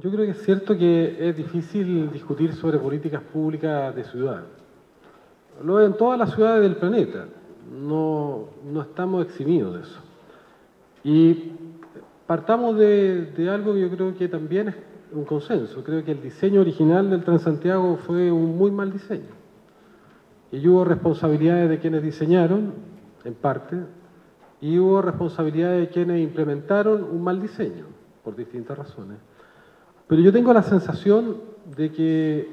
Yo creo que es cierto que es difícil discutir sobre políticas públicas de ciudad. Lo ven todas las ciudades del planeta. No estamos eximidos de eso. Y partamos de algo que yo creo que también es un consenso. Creo que el diseño original del Transantiago fue un muy mal diseño. Y hubo responsabilidades de quienes diseñaron, en parte, y hubo responsabilidades de quienes implementaron un mal diseño, por distintas razones. Pero yo tengo la sensación de que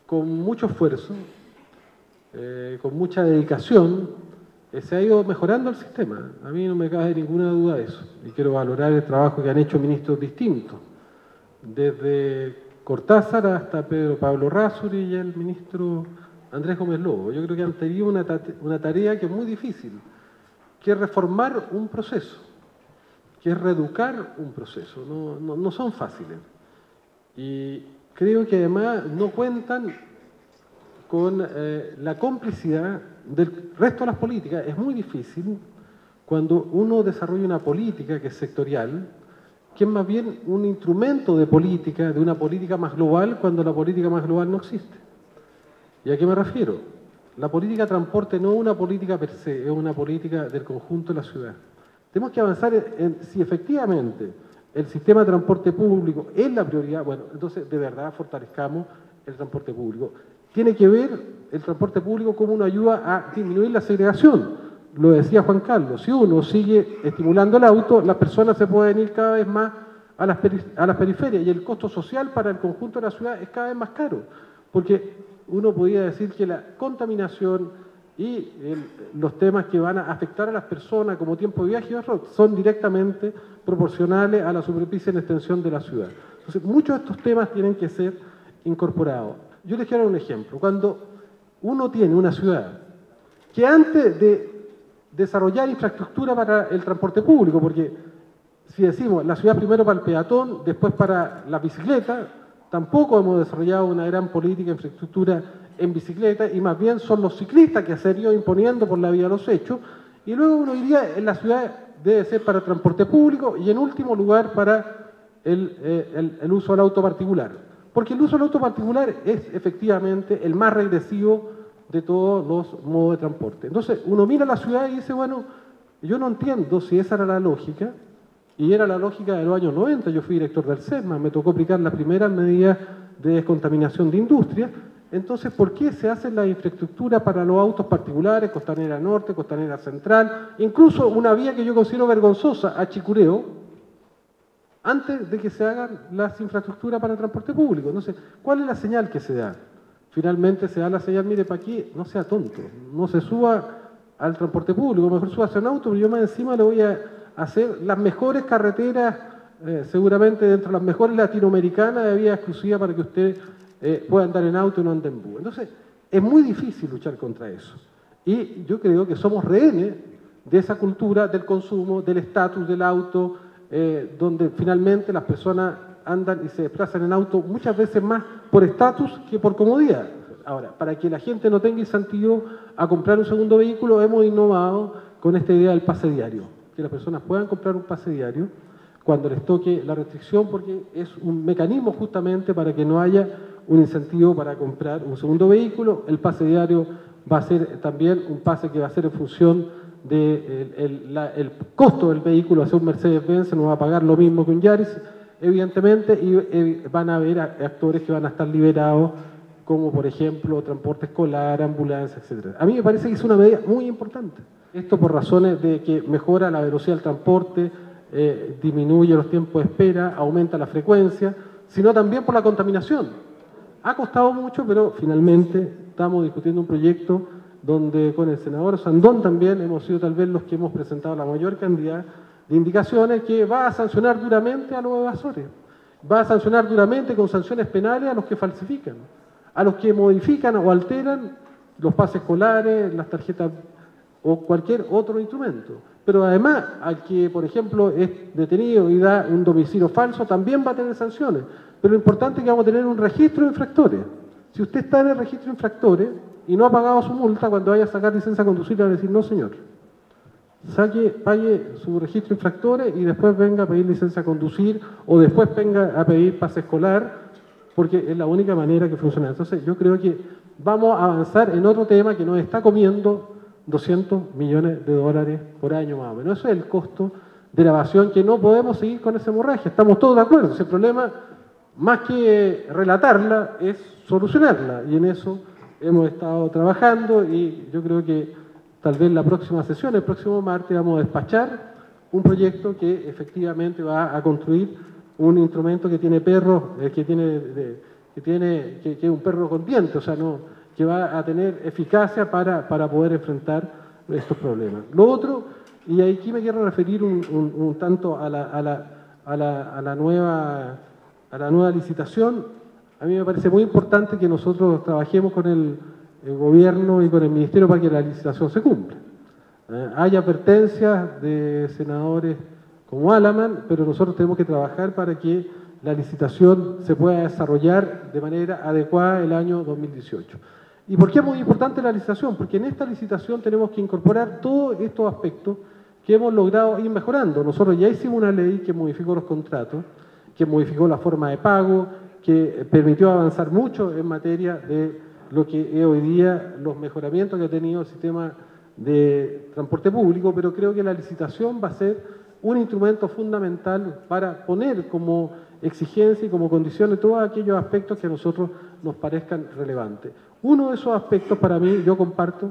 con mucho esfuerzo, con mucha dedicación, se ha ido mejorando el sistema. A mí no me cabe ninguna duda de eso. Y quiero valorar el trabajo que han hecho ministros distintos, desde Cortázar hasta Pedro Pablo Rázuri y el ministro Andrés Gómez Lobo. Yo creo que han tenido una tarea que es muy difícil, que es reformar un proceso, que es reeducar un proceso. No son fáciles. Y creo que además no cuentan con la complicidad del resto de las políticas. Es muy difícil cuando uno desarrolla una política que es sectorial, que es más bien un instrumento de política, de una política más global, cuando la política más global no existe. ¿Y a qué me refiero? La política de transporte no es una política per se, es una política del conjunto de la ciudad. Tenemos que avanzar en si efectivamente el sistema de transporte público es la prioridad. Bueno, entonces de verdad fortalezcamos el transporte público. Tiene que ver el transporte público como una ayuda a disminuir la segregación. Lo decía Juan Carlos, si uno sigue estimulando el auto, las personas se pueden ir cada vez más a las periferias y el costo social para el conjunto de la ciudad es cada vez más caro. Porque uno podría decir que la contaminación y los temas que van a afectar a las personas como tiempo de viaje son directamente proporcionales a la superficie en extensión de la ciudad. Entonces, muchos de estos temas tienen que ser incorporados. Yo les quiero dar un ejemplo. Cuando uno tiene una ciudad que antes de desarrollar infraestructura para el transporte público, porque si decimos la ciudad primero para el peatón, después para la bicicleta, tampoco hemos desarrollado una gran política de infraestructura en bicicleta y más bien son los ciclistas que se han ido imponiendo por la vía de los hechos y luego uno diría en la ciudad debe ser para el transporte público y en último lugar para el uso del auto particular. Porque el uso del auto particular es efectivamente el más regresivo de todos los modos de transporte. Entonces uno mira la ciudad y dice, bueno, yo no entiendo si esa era la lógica. Y era la lógica de los años 90, yo fui director del SESMA, me tocó aplicar las primeras medidas de descontaminación de industria. Entonces, ¿por qué se hace la infraestructura para los autos particulares, Costanera Norte, Costanera Central, incluso una vía que yo considero vergonzosa, a Chicureo, antes de que se hagan las infraestructuras para el transporte público? Entonces, ¿cuál es la señal que se da? Finalmente se da la señal, mire, para aquí, no sea tonto, no se suba al transporte público, mejor súbase a un auto, pero yo más encima le voy a hacer las mejores carreteras, seguramente dentro de las mejores latinoamericanas de vía exclusiva para que usted pueda andar en auto y no ande en bus. Entonces, es muy difícil luchar contra eso. Y yo creo que somos rehenes de esa cultura del consumo, del estatus del auto, donde finalmente las personas andan y se desplazan en auto muchas veces más por estatus que por comodidad. Ahora, para que la gente no tenga incentivo a comprar un segundo vehículo, hemos innovado con esta idea del pase diario. Que las personas puedan comprar un pase diario cuando les toque la restricción, porque es un mecanismo justamente para que no haya un incentivo para comprar un segundo vehículo. El pase diario va a ser también un pase que va a ser en función del costo del vehículo. Hacer un Mercedes-Benz no va a pagar lo mismo que un Yaris, evidentemente, y van a haber actores que van a estar liberados, como por ejemplo transporte escolar, ambulancia, etc. A mí me parece que es una medida muy importante. Esto por razones de que mejora la velocidad del transporte, disminuye los tiempos de espera, aumenta la frecuencia, sino también por la contaminación. Ha costado mucho, pero finalmente estamos discutiendo un proyecto donde con el senador Sandón también hemos sido tal vez los que hemos presentado la mayor cantidad de indicaciones, que va a sancionar duramente a los evasores, va a sancionar duramente con sanciones penales a los que falsifican, a los que modifican o alteran los pases escolares, las tarjetas o cualquier otro instrumento. Pero además, al que, por ejemplo, es detenido y da un domicilio falso, también va a tener sanciones. Pero lo importante es que vamos a tener un registro de infractores. Si usted está en el registro de infractores y no ha pagado su multa, cuando vaya a sacar licencia a conducir, le va a decir, no señor, pague su registro de infractores y después venga a pedir licencia a conducir o después venga a pedir pase escolar, porque es la única manera que funciona. Entonces yo creo que vamos a avanzar en otro tema que nos está comiendo 200 millones de dólares por año más o menos. Eso es el costo de la evasión, que no podemos seguir con esa hemorragia. Estamos todos de acuerdo. El problema, más que relatarla, es solucionarla. Y en eso hemos estado trabajando y yo creo que tal vez la próxima sesión, el próximo martes, vamos a despachar un proyecto que efectivamente va a construir un instrumento que tiene perros, que es un perro con dientes, o sea, que va a tener eficacia para poder enfrentar estos problemas. Lo otro, y aquí me quiero referir un tanto a la nueva licitación. A mí me parece muy importante que nosotros trabajemos con el gobierno y con el ministerio para que la licitación se cumpla. Hay advertencias de senadores como Alaman, pero nosotros tenemos que trabajar para que la licitación se pueda desarrollar de manera adecuada el año 2018. ¿Y por qué es muy importante la licitación? Porque en esta licitación tenemos que incorporar todos estos aspectos que hemos logrado ir mejorando. Nosotros ya hicimos una ley que modificó los contratos, que modificó la forma de pago, que permitió avanzar mucho en materia de lo que es hoy día los mejoramientos que ha tenido el sistema de transporte público, pero creo que la licitación va a ser un instrumento fundamental para poner como exigencia y como condición todos aquellos aspectos que a nosotros nos parezcan relevantes. Uno de esos aspectos para mí, yo comparto,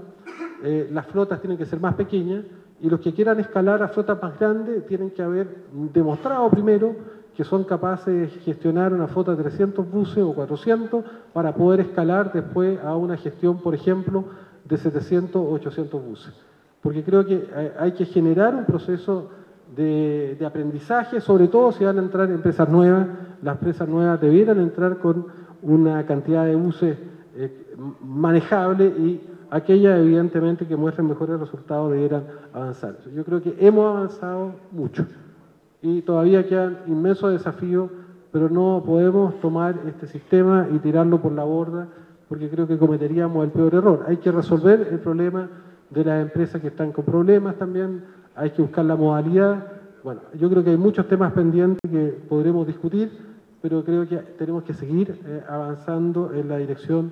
las flotas tienen que ser más pequeñas y los que quieran escalar a flotas más grandes tienen que haber demostrado primero que son capaces de gestionar una flota de 300 buses o 400 para poder escalar después a una gestión, por ejemplo, de 700 o 800 buses. Porque creo que hay que generar un proceso de aprendizaje, sobre todo si van a entrar empresas nuevas. Las empresas nuevas debieran entrar con una cantidad de buses manejable y aquellas evidentemente que muestren mejores resultados debieran avanzar. Yo creo que hemos avanzado mucho y todavía quedan inmensos desafíos, pero no podemos tomar este sistema y tirarlo por la borda porque creo que cometeríamos el peor error. Hay que resolver el problema de las empresas que están con problemas también, hay que buscar la modalidad. Bueno, yo creo que hay muchos temas pendientes que podremos discutir, pero creo que tenemos que seguir avanzando en la dirección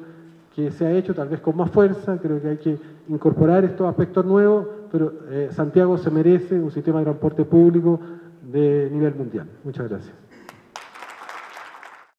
que se ha hecho, tal vez con más fuerza. Creo que hay que incorporar estos aspectos nuevos, pero Santiago se merece un sistema de transporte público de nivel mundial. Muchas gracias.